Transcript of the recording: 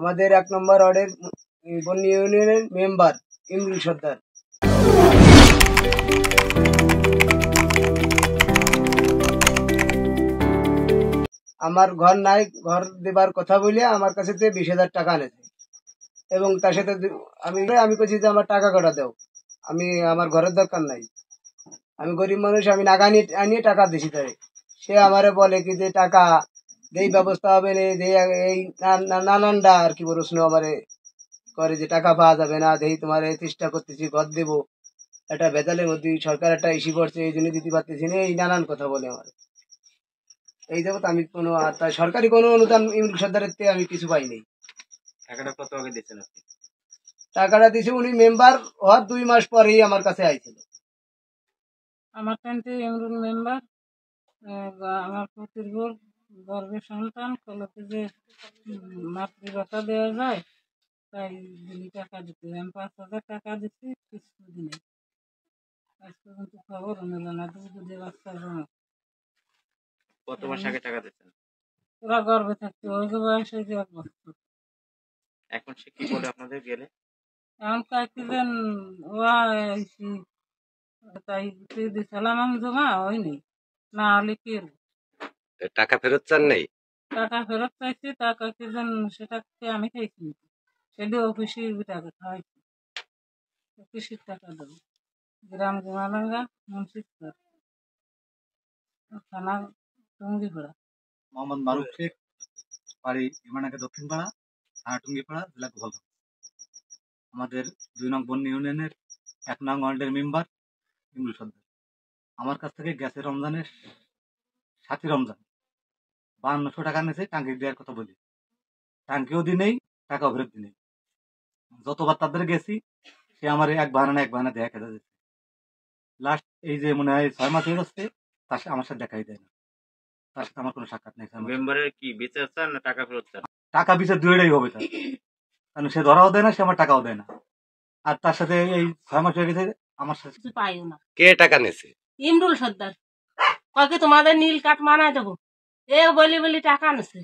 আমাদের 1 নম্বর ওয়ার্ডের বন্যী ইউনিয়নের মেম্বার ইমরুল সর্দার। আমার ঘর নাই, ঘর দেবার কথা বলে আমার কাছে 20,000 টাকা নেছে এবং তার সাথে আমি কইছি যে আমার টাকা কটা দাও, আমি আমার ঘরের দরকার নাই, আমি গরিব মানুষ, আমি নাগা আনিয়ে টাকা দিছি তারে। সে আমারে বলে কি যে টাকা দেই ব্যবস্থা হবে না, এই নানানটা আর কি প্রশ্ন আমারে করে যে টাকা পাওয়া যাবে না, দেই তোমার চেষ্টা করতেছি ঘর দেবো, একটা ভেজালের মধ্যে সরকার একটা ইস্যু করছে এই জন্য দিতে পারতেছি না, এই নানান কথা বলে আমার। এই যাবত আমি কোনো সরকারি কোনো অনুদান ইমরুল সর্দারের থেকে আমি কিছু পাইনি। টাকাটা কত আগে দিয়েছেন আপনি? টাকাটা দিছে উনি মেম্বার হওয়ার 2 মাস পরেই আমার কাছে আইছিল। আমার টেন্টে ইমরুল মেম্বার, আমার পুত্রের গর্ভের সন্তান কলকে যে মাতৃভাতা দেওয়া যায়, তাই টাকা দিতে আমি 5,000 টাকা দিচ্ছি কিছু দিনে। আজ পর্যন্ত খবর নিল না, দুধে বাচ্চার জন্য। কত মাস আগে টাকা দিয়েছেন? ওরা গর্ভে থাকতে ওই বয়স হয়েছে 1 বছর। এখন সে কি বলে আপনাদের গেলে? এখন কয়েকদিন ওরা তাই দিয়েছিলাম আমি জমা হয়নি, না হলে কি টাকা ফেরত চান নেই? টাকা ফেরত চাইছি, তা কয়েকদিন সেটাকে আমি খাইছি, সেটা অফিসের টাকা খাওয়াইছি, অফিসের টাকা দেবো। গ্রাম গুমাডাঙ্গা মুন্সিপাল থানা টুঙ্গিপাড়া। মোহাম্মদ মারুফ শেখ, বাড়ি ইমানাকে দক্ষিণ পাড়া, থানা টুঙ্গিপাড়া, জেলা গোপালগঞ্জ। আমাদের 2 নং বন্যী ইউনিয়নের 1 নং ওয়ার্ডের মেম্বার ইমরুল সর্দার আমার কাছ থেকে গ্যাসের রমজানের 7ই রমজান 5200 টাকা নিয়েছে টাঙ্কি দেওয়ার কথা বলি। টাঙ্কিও দিই নেই, টাকাও ফেরত দিই নেই। যতবার তাদের গেছি সে আমার এক বাহানা দেখা খেতে দিচ্ছে। লাস্ট এই যে মনে হয় 6 মাস হয়ে যাচ্ছে, তার সাথে আমার সাথে দেখাই দেয় না, তার সাথে আমার কোনো সাক্ষাৎ নেই। মেম্বারের কি বিচার চান না টাকা ফেরত চান? টাকা বিচার দুইটাই হবে তার, কারণ সে ধরাও দেয় না, সে আমার টাকাও দেয় না। আর তার সাথে এই 6 মাস হয়ে গেছে আমার সাথে পাইও না। কে টাকা নিয়েছে? ইমরুল সর্দার কয়েকে তোমাদের নীল কাঠ মানায় দেবো, এ বলি টাকা নিছে।